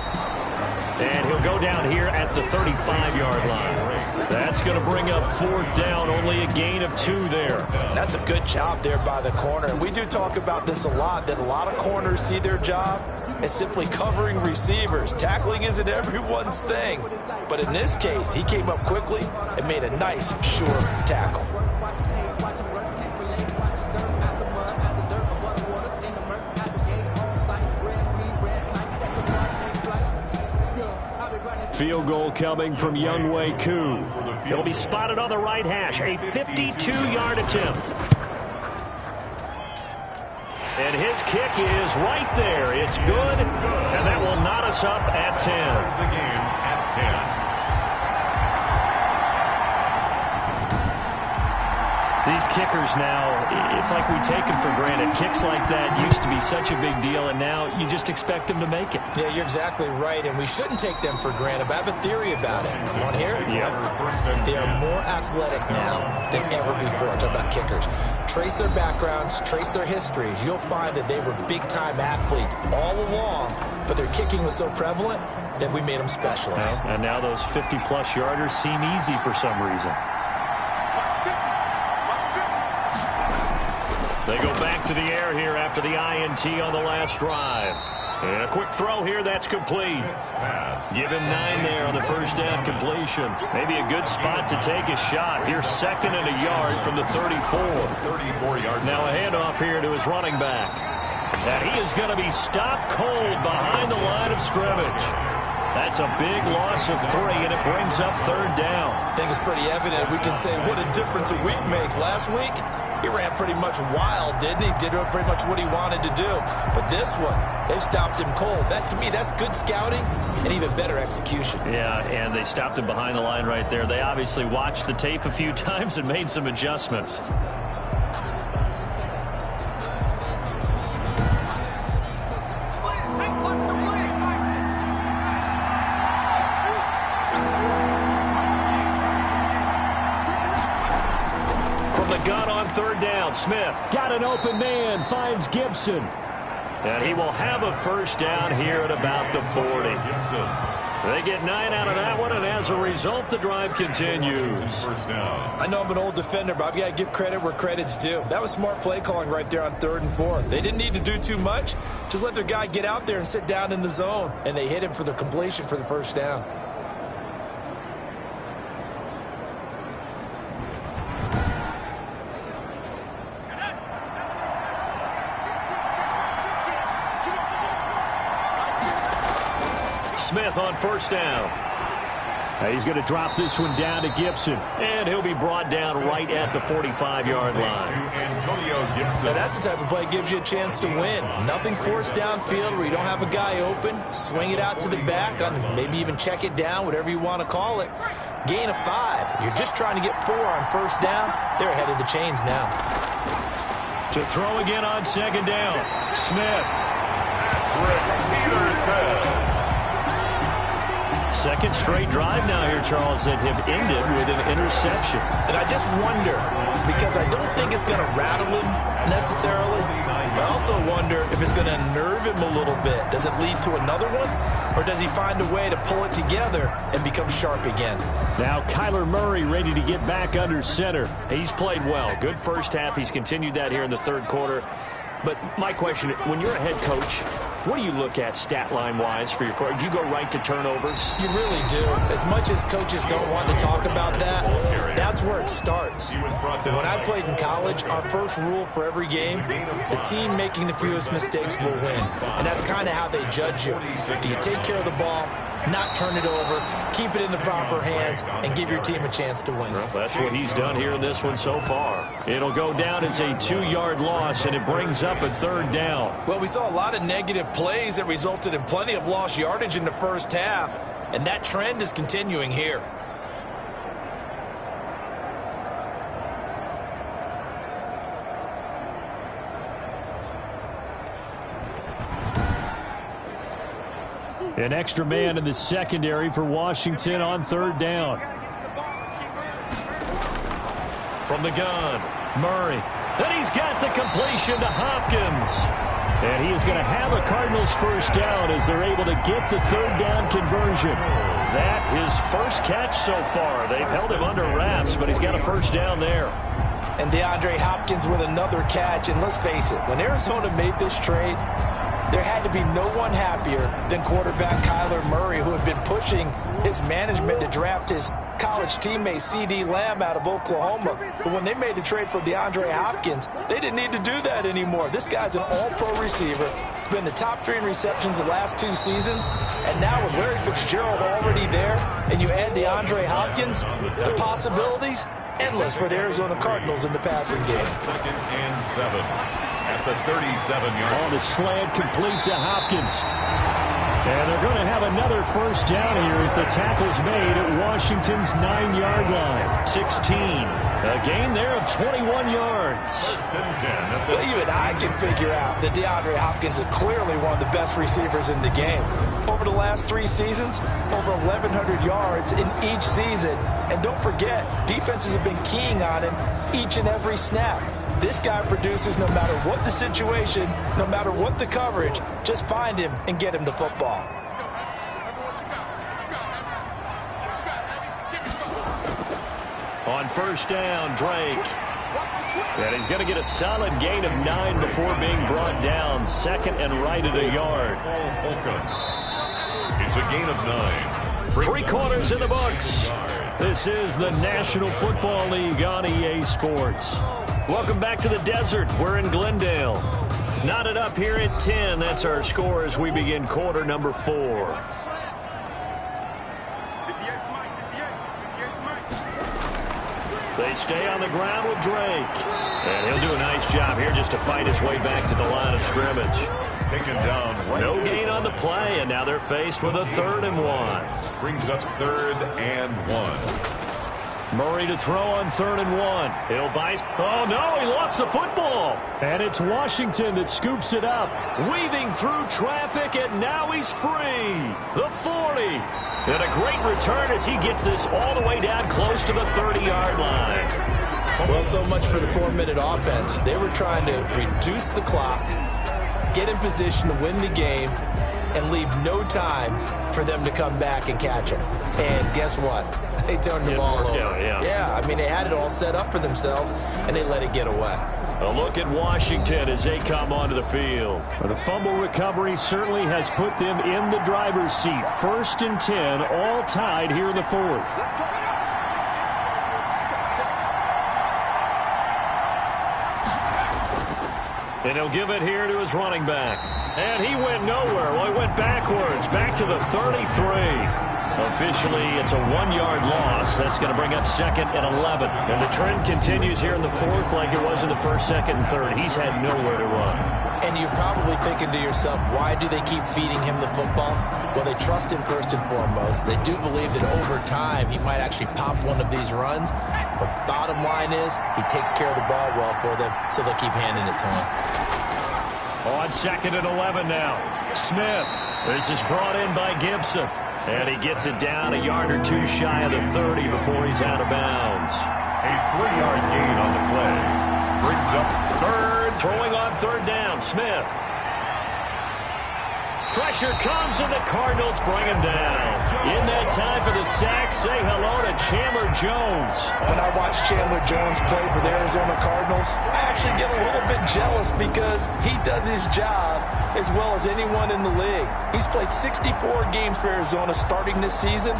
And he'll go down here at the 35-yard line. That's going to bring up fourth down, only a gain of 2 there. That's a good job there by the corner. We do talk about this a lot, that a lot of corners see their job as simply covering receivers. Tackling isn't everyone's thing. But in this case, he came up quickly and made a nice, sure tackle. Field goal coming from Younghoe Koo. He'll be spotted on the right hash. A 52-yard attempt. And his kick is right there. It's good, and that will knot us up at 10. The game at 10. These kickers now, it's like we take them for granted. Kicks like that used to be such a big deal, and now you just expect them to make it. Yeah, you're exactly right, and we shouldn't take them for granted. But I have a theory about it. You want to hear it? Yep. They are more athletic now than ever before. Talk about kickers. Trace their backgrounds, trace their histories. You'll find that they were big-time athletes all along, but their kicking was so prevalent that we made them specialists. Well, and now those 50-plus yarders seem easy for some reason. They go back to the air here after the INT on the last drive. And a quick throw here, that's complete. Give him 9 there on the first down completion. Maybe a good spot to take a shot. Here's 2nd and a yard from the 34. 34-yard. Now a handoff here to his running back. And he is going to be stopped cold behind the line of scrimmage. That's a big loss of 3, and it brings up 3rd down. I think it's pretty evident. We can say what a difference a week makes. Last week, he ran pretty much wild, didn't he? Did pretty much what he wanted to do. But this one, they've stopped him cold. That, to me, that's good scouting and even better execution. Yeah, and they stopped him behind the line right there. They obviously watched the tape a few times and made some adjustments. Gun on 3rd down. Smith got an open man, finds Gibson. And he will have a first down here at about the 40. They get 9 out of that one, and as a result, the drive continues. First down. I know I'm an old defender, but I've got to give credit where credit's due. That was smart play calling right there on 3rd and 4. They didn't need to do too much. Just let their guy get out there and sit down in the zone, and they hit him for the completion for the first down. Smith on first down. He's going to drop this one down to Gibson, and he'll be brought down right at the 45-yard line. Antonio Gibson. Now that's the type of play that gives you a chance to win. Nothing forced downfield where you don't have a guy open. Swing it out to the back, maybe even check it down, whatever you want to call it. Gain of 5. You're just trying to get 4 on first down. They're ahead of the chains now. To throw again on 2nd down. Smith. Peterson. 2nd straight drive now here, Charles, that have ended with an interception. And I just wonder, because I don't think it's going to rattle him necessarily, but I also wonder if it's going to unnerve him a little bit. Does it lead to another one? Or does he find a way to pull it together and become sharp again? Now Kyler Murray ready to get back under center. He's played well. Good first half. He's continued that here in the 3rd quarter. But my question, when you're a head coach, what do you look at stat line-wise for your quarterback? Do you go right to turnovers? You really do. As much as coaches don't want to talk about that, that's where it starts. When I played in college, our first rule for every game, the team making the fewest mistakes will win. And that's kind of how they judge you. Do you take care of the ball, not turn it over, keep it in the proper hands, and give your team a chance to win? Well, that's what he's done here in this one so far. It'll go down as a 2-yard loss, and it brings up a 3rd down. Well, we saw a lot of negative plays that resulted in plenty of lost yardage in the first half, and that trend is continuing here. An extra man in the secondary for Washington on 3rd down. From the gun, Murray. And he's got the completion to Hopkins. And he is going to have a Cardinals first down as they're able to get the 3rd down conversion. That his first catch so far. They've held him under wraps, but he's got a first down there. And DeAndre Hopkins with another catch. And let's face it, when Arizona made this trade, there had to be no one happier than quarterback Kyler Murray, who had been pushing his management to draft his college teammate C.D. Lamb out of Oklahoma. But when they made the trade for DeAndre Hopkins, they didn't need to do that anymore. This guy's an all-pro receiver. He's been the top 3 in receptions the last 2 seasons. And now with Larry Fitzgerald already there, and you add DeAndre Hopkins, the possibilities endless for the Arizona Cardinals in the passing game. 2nd and 7 at the 37-yard. On the slant, complete to Hopkins. And they're going to have another first down here as the tackle's made at Washington's 9-yard line. 16. A gain there of 21 yards. 1st and 10 at the Well, even I can figure out that DeAndre Hopkins is clearly one of the best receivers in the game. Over the last 3 seasons, over 1,100 yards in each season. And don't forget, defenses have been keying on him each and every snap. This guy produces no matter what the situation, no matter what the coverage. Just find him and get him the football. On first down, Drake. And he's going to get a solid gain of 9 before being brought down. 2nd and right at a yard. It's a gain of 9. 3 quarters in the books. This is the National Football League on EA Sports. Welcome back to the desert. We're in Glendale. Knotted up here at 10. That's our score as we begin quarter number 4. They stay on the ground with Drake. And he'll do a nice job here just to fight his way back to the line of scrimmage. Taken down. No gain on the play, and now they're faced with a 3rd and 1. Brings up 3rd and 1. Murray to throw on 3rd and 1. He'll bite. Oh, no, he lost the football. And it's Washington that scoops it up. Weaving through traffic, and now he's free. The 40. And a great return as he gets this all the way down close to the 30-yard line. Well, so much for the 4-minute offense. They were trying to reduce the clock, get in position to win the game, and leave no time for them to come back and catch him. And guess what? They turned the ball over. Yeah, I mean, they had it all set up for themselves, and they let it get away. A look at Washington as they come onto the field. The fumble recovery certainly has put them in the driver's seat. 1st and 10, all tied here in the 4th. And he'll give it here to his running back. And he went nowhere. Well, he went backwards, back to the 33. Officially, it's a 1-yard loss. That's going to bring up 2nd and 11. And the trend continues here in the 4th like it was in the 1st, 2nd, and 3rd. He's had nowhere to run. And you're probably thinking to yourself, why do they keep feeding him the football? Well, they trust him first and foremost. They do believe that over time he might actually pop one of these runs. But bottom line is he takes care of the ball well for them, so they'll keep handing it to him. On 2nd and 11 now. Smith. This is brought in by Gibson. And he gets it down a yard or 2 shy of the 30 before he's out of bounds. A 3-yard gain on the play. Brings up 3rd. Throwing on 3rd down. Smith. Pressure comes, and the Cardinals bring him down. In that time for the sack, say hello to Chandler Jones. When I watch Chandler Jones play for the Arizona Cardinals, I actually get a little bit jealous because he does his job as well as anyone in the league. He's played 64 games for Arizona starting this season.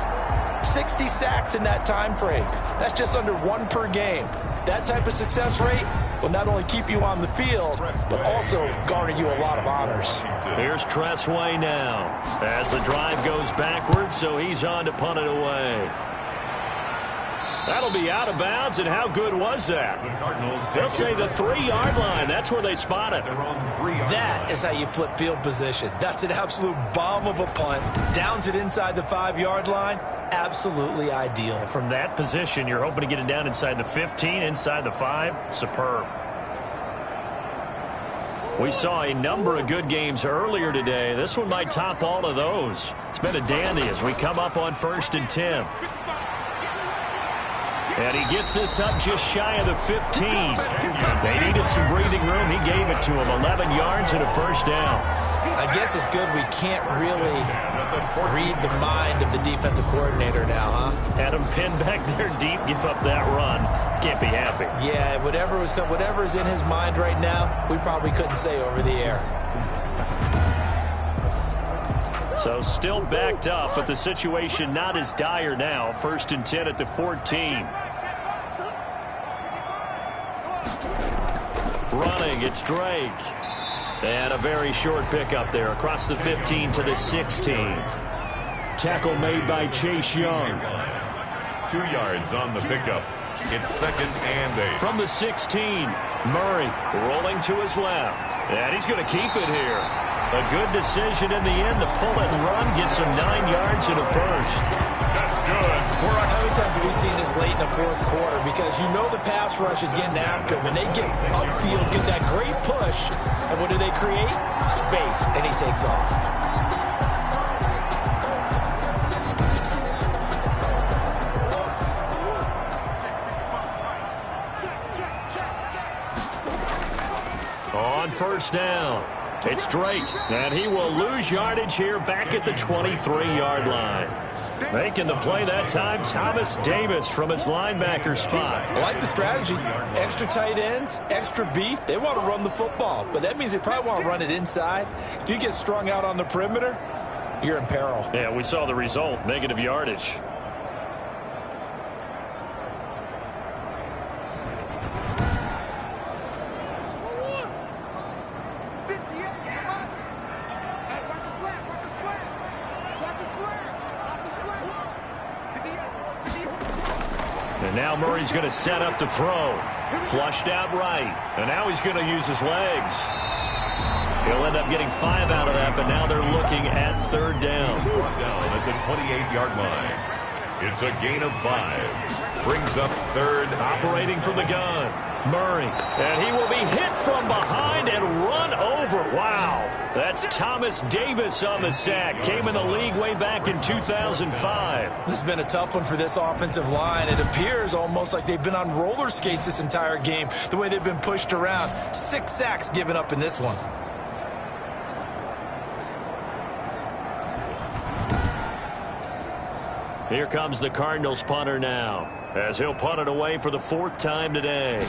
60 sacks in that time frame. That's just under 1 per game. That type of success rate will not only keep you on the field, but also garner you a lot of honors. Here's Tressway now as the drive goes backwards, so he's on to punt it away. That'll be out of bounds, and how good was that? They'll say the 3-yard line. That's where they spot it. That is how you flip field position. That's an absolute bomb of a punt. Downs it inside the 5-yard line. Absolutely ideal. From that position, you're hoping to get it down inside the 15, inside the 5. Superb. We saw a number of good games earlier today. This one might top all of those. It's been a dandy as we come up on 1st and 10. And he gets this up just shy of the 15. They needed some breathing room. He gave it to him. 11 yards and a first down. I guess it's good we can't really read the mind of the defensive coordinator now, huh? Had him pinned back there deep, give up that run. Can't be happy. Yeah, whatever is in his mind right now, we probably couldn't say over the air. So still backed up, but the situation not as dire now. 1st and 10 at the 14. Running, it's Drake. And a very short pickup there across the 15 to the 16. Tackle made by Chase Young. 2 yards on the pickup. It's 2nd and 8. From the 16, Murray rolling to his left. And he's going to keep it here. A good decision in the end to pull it and run, gets him 9 yards and a first. That's good. How many times have we seen this late in the 4th quarter? Because you know the pass rush is getting after him, and they get upfield, get that great push, and what do they create? Space, and he takes off. On 1st down, it's Drake, and he will lose yardage here back at the 23-yard line. Making the play that time, Thomas Davis from his linebacker spot. I like the strategy. Extra tight ends, extra beef. They want to run the football, but that means they probably want to run it inside. If you get strung out on the perimeter, you're in peril. Yeah, we saw the result, negative yardage. And now Murray's going to set up to throw. Flushed out right. And now he's going to use his legs. He'll end up getting 5 out of that, but now they're looking at 3rd down. Down at the 28-yard line. It's a gain of 5. Brings up 3rd. Operating from the gun. Murray. And he will be hit from behind and run over. Wow. That's Thomas Davis on the sack. Came in the league way back in 2005. This has been a tough one for this offensive line. It appears almost like they've been on roller skates this entire game, the way they've been pushed around. 6 sacks given up in this one. Here comes the Cardinals punter now, as he'll punt it away for the 4th time today.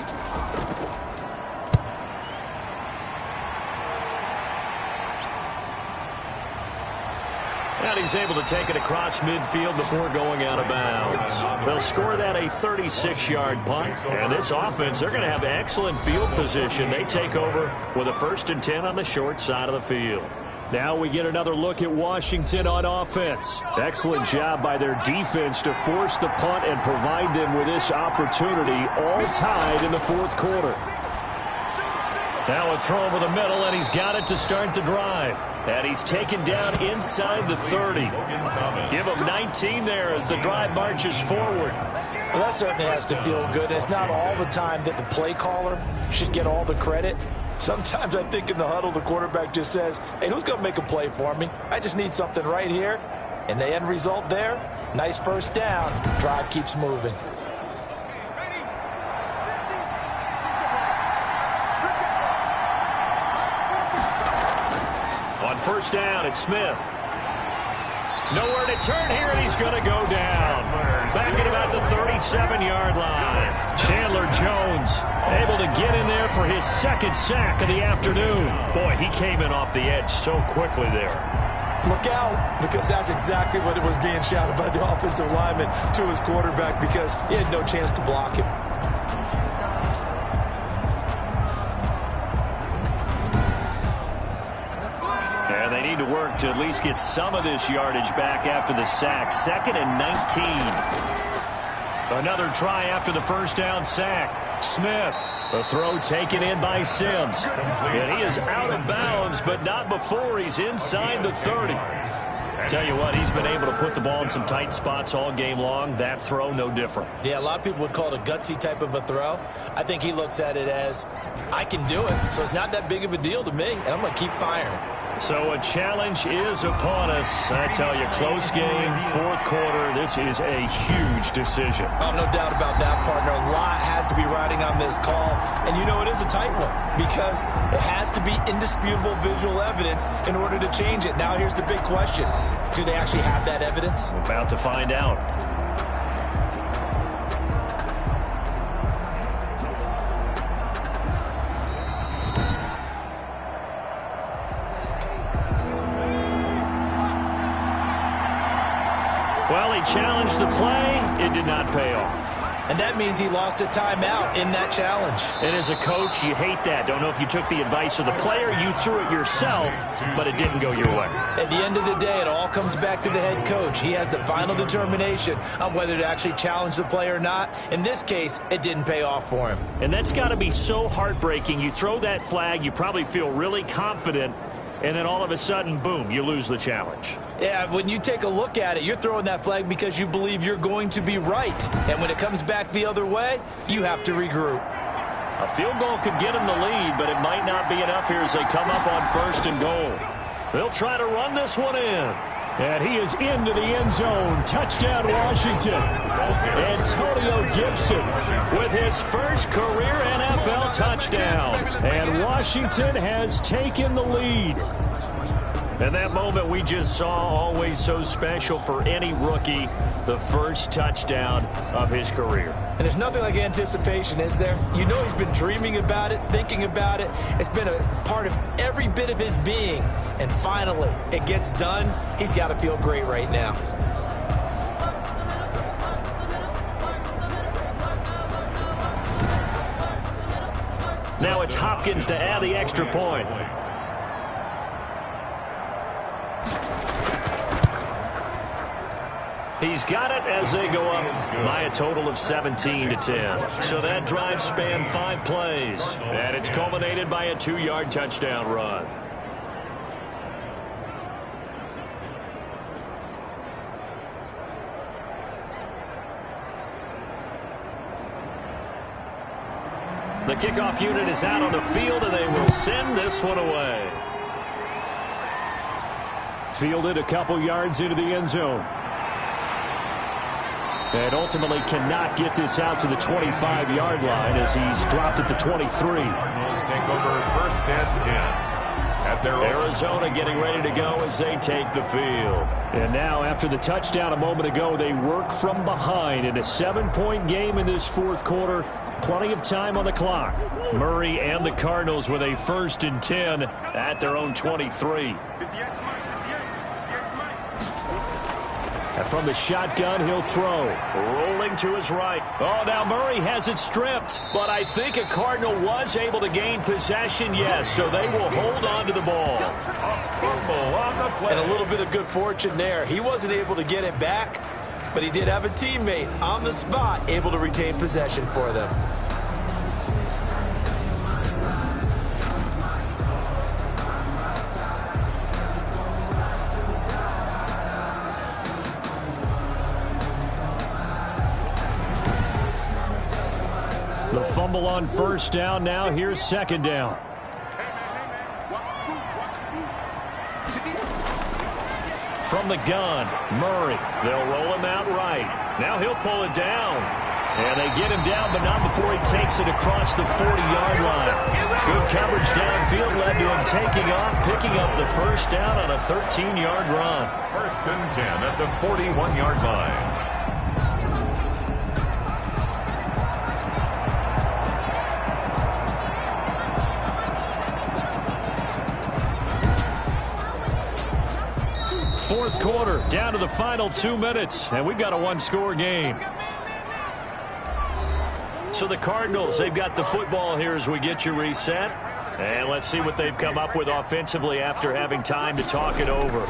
And he's able to take it across midfield before going out of bounds. They'll score that a 36-yard punt. And this offense, they're going to have excellent field position. They take over with a 1st and 10 on the short side of the field. Now we get another look at Washington on offense. Excellent job by their defense to force the punt and provide them with this opportunity, all tied in the 4th quarter. Now a throw over the middle, and he's got it to start the drive. And he's taken down inside the 30. Give him 19 there as the drive marches forward. Well, that certainly has to feel good. It's not all the time that the play caller should get all the credit. Sometimes I think in the huddle, the quarterback just says, hey, who's going to make a play for me? I just need something right here. And the end result there, nice 1st down. Drive keeps moving. On 1st down, it's Smith. Nowhere to turn here, and he's going to go down. Back at about the 37-yard line. Chandler Jones able to get in there for his 2nd sack of the afternoon. Boy, he came in off the edge so quickly there. Look out, because that's exactly what it was being shouted by the offensive lineman to his quarterback, because he had no chance to block him. To work to at least get some of this yardage back after the sack. 2nd and 19. Another try after the 1st down sack. Smith, the throw taken in by Sims. And he is out of bounds, but not before he's inside the 30. Tell you what, he's been able to put the ball in some tight spots all game long. That throw, no different. Yeah, a lot of people would call it a gutsy type of a throw. I think he looks at it as, I can do it, so it's not that big of a deal to me, and I'm going to keep firing. So a challenge is upon us. I tell you, close game, 4th quarter. This is a huge decision. Oh, no doubt about that, partner. A lot has to be riding on this call. And you know it is a tight one because it has to be indisputable visual evidence in order to change it. Now here's the big question. Do they actually have that evidence? We're about to find out. challenged the play. It did not pay off. And that means he lost a timeout in that challenge. And as a coach, you hate that. Don't know if you took the advice of the player, you threw it yourself, but it didn't go your way. At the end of the day, it all comes back to the head coach. He has the final determination on whether to actually challenge the play or not. In this case, it didn't pay off for him. And that's got to be so heartbreaking. You throw that flag, you probably feel really confident, and then all of a sudden, boom, you lose the challenge. Yeah, when you take a look at it, you're throwing that flag because you believe you're going to be right. And when it comes back the other way, you have to regroup. A field goal could get him the lead, but it might not be enough here as they come up on 1st and goal. They'll try to run this one in. And he is into the end zone. Touchdown, Washington. Antonio Gibson with his first career NFL touchdown. And Washington has taken the lead. And that moment we just saw, always so special for any rookie, the first touchdown of his career. And there's nothing like anticipation, is there? You know he's been dreaming about it, thinking about it. It's been a part of every bit of his being. And finally, it gets done. He's got to feel great right now. Now it's Hopkins to add the extra point. He's got it as they go up by a total of 17-10. So that drive spanned 5 plays. And it's culminated by a 2-yard touchdown run. The kickoff unit is out on the field, and they will send this one away. Fielded a couple yards into the end zone. And ultimately cannot get this out to the 25-yard line as he's dropped at the 23. Cardinals take over 1st and 10. At their Arizona getting ready to go as they take the field. And now after the touchdown a moment ago, they work from behind in a 7-point game in this 4th quarter. Plenty of time on the clock. Murray and the Cardinals with a 1st and 10 at their own 23. And from the shotgun, he'll throw. Rolling to his right. Oh, now Murray has it stripped. But I think a Cardinal was able to gain possession, yes. So they will hold on to the ball. And a little bit of good fortune there. He wasn't able to get it back, but he did have a teammate on the spot able to retain possession for them. The fumble on 1st down. Now here's 2nd down. From the gun, Murray. They'll roll him out right. Now he'll pull it down. And they get him down, but not before he takes it across the 40-yard line. Good coverage downfield led to him taking off, picking up the 1st down on a 13-yard run. 1st and 10 at the 41-yard line. Fourth quarter, down to the final 2 minutes, and we've got a 1-score game. So the Cardinals, they've got the football here as we get you reset. And let's see what they've come up with offensively after having time to talk it over.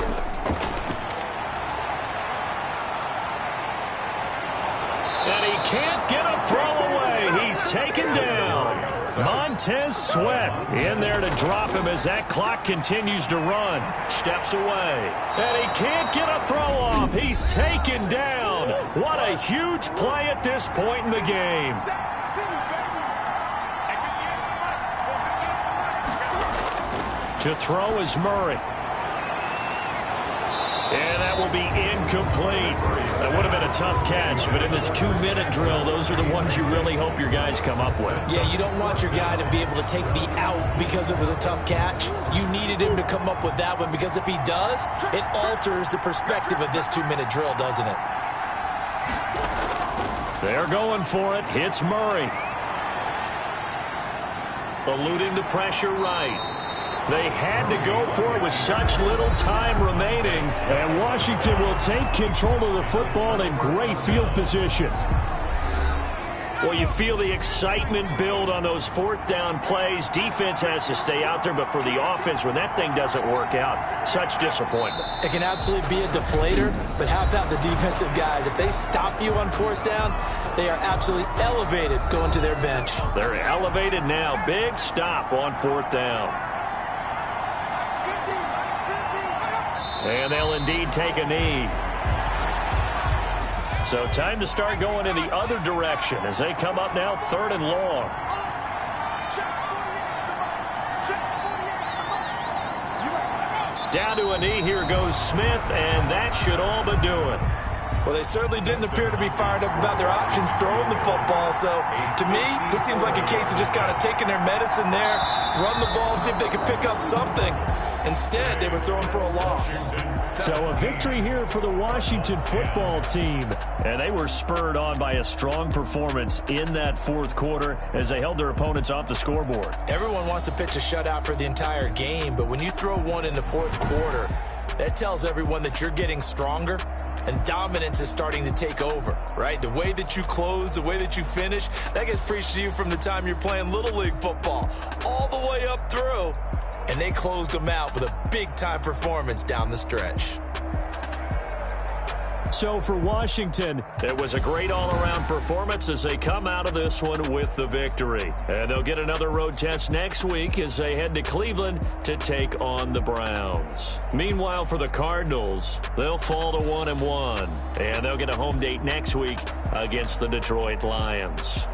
And he can't get a throw away. He's taken down. Montez Sweat in there to drop him as that clock continues to run. Steps away. And he can't get a throw off. He's taken down. What a huge play at this point in the game. To throw is Murray. And that will be incomplete. That would have been a tough catch, but in this 2-minute drill, those are the ones you really hope your guys come up with. Yeah, you don't want your guy to be able to take the out because it was a tough catch. You needed him to come up with that one because if he does, it alters the perspective of this 2-minute drill, doesn't it? They're going for it. Hits Murray. Eluding the pressure right. They had to go for it with such little time remaining. And Washington will take control of the football in great field position. Well, you feel the excitement build on those fourth down plays. Defense has to stay out there, but for the offense, when that thing doesn't work out, such disappointment. It can absolutely be a deflator, but how about the defensive guys? If they stop you on fourth down, they are absolutely elevated going to their bench. They're elevated now. Big stop on fourth down. And they'll indeed take a knee. So time to start going in the other direction as they come up now 3rd and long. Down to a knee. Here goes Smith, and that should all but do it. Well, they certainly didn't appear to be fired up about their options throwing the football. So, to me, this seems like a case of just kind of taking their medicine there, run the ball, see if they could pick up something. Instead, they were throwing for a loss. So a victory here for the Washington football team. And they were spurred on by a strong performance in that fourth quarter as they held their opponents off the scoreboard. Everyone wants to pitch a shutout for the entire game, but when you throw one in the fourth quarter, that tells everyone that you're getting stronger and dominance is starting to take over, right? The way that you close, the way that you finish, that gets preached to you from the time you're playing Little League football all the way up through. And they closed them out with a big-time performance down the stretch. So for Washington, it was a great all-around performance as they come out of this one with the victory. And they'll get another road test next week as they head to Cleveland to take on the Browns. Meanwhile, for the Cardinals, they'll fall to 1-1, and they'll get a home date next week against the Detroit Lions.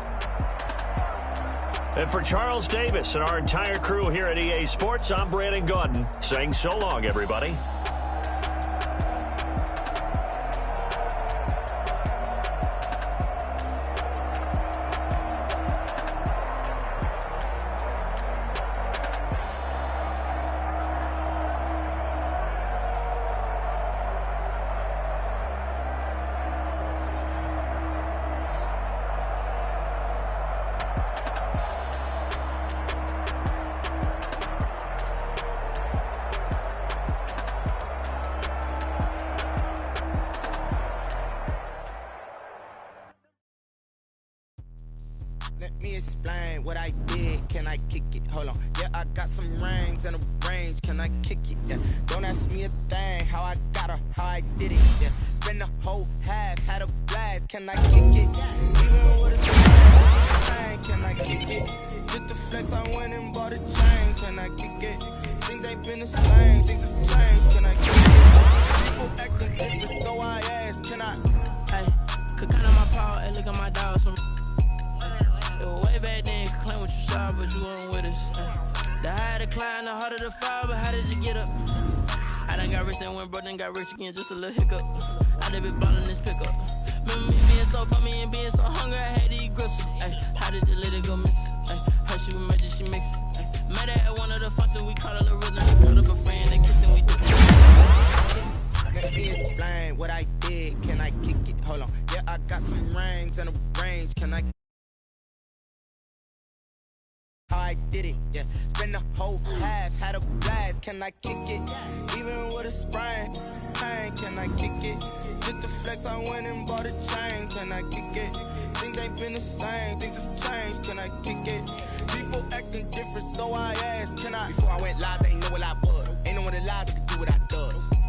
And for Charles Davis and our entire crew here at EA Sports, I'm Brandon Gaudin saying so long, everybody. Let me explain what I did. Can I kick it? Hold on. Yeah, I got some rings and a range. Can I kick it? Yeah. Don't ask me a thing. How I got her, how I did it. Yeah. Spend the whole half, had a blast. Can I kick it? Even with a chain, can I kick it? Just the flex, I went and bought a chain. Can I kick it? Things ain't been the same. Things have changed. Can I kick it? People acting different, so I ask. Can I? Hey, could count on my power and look at my dogs from. Way back then, you could claim what you saw, but you weren't with us. The higher the climb, the harder the fall, but how did you get up? I done got rich and went broke, then got rich again, just a little hiccup. I done been ballin' this pickup. Remember me being so bummy and being so hungry, I had to eat gristle. Ay, how did you let it go miss? Ay, how she was magic, she mixed. Met her at one of the functions, we called her the rhythm. She called up a friend and kissed and we did. Let me explain what I did. Can I kick it? Hold on. Yeah, I got some rings and a range. Can I? I did it, yeah. Spend the whole half, had a blast. Can I kick it? Even with a sprain, pain. Can I kick it? Just the flex, I went and bought a chain. Can I kick it? Things ain't been the same, things have changed. Can I kick it? People acting different, so I asked. Can I? Before I went live, they ain't know what I was. Ain't no one alive that could do what I does.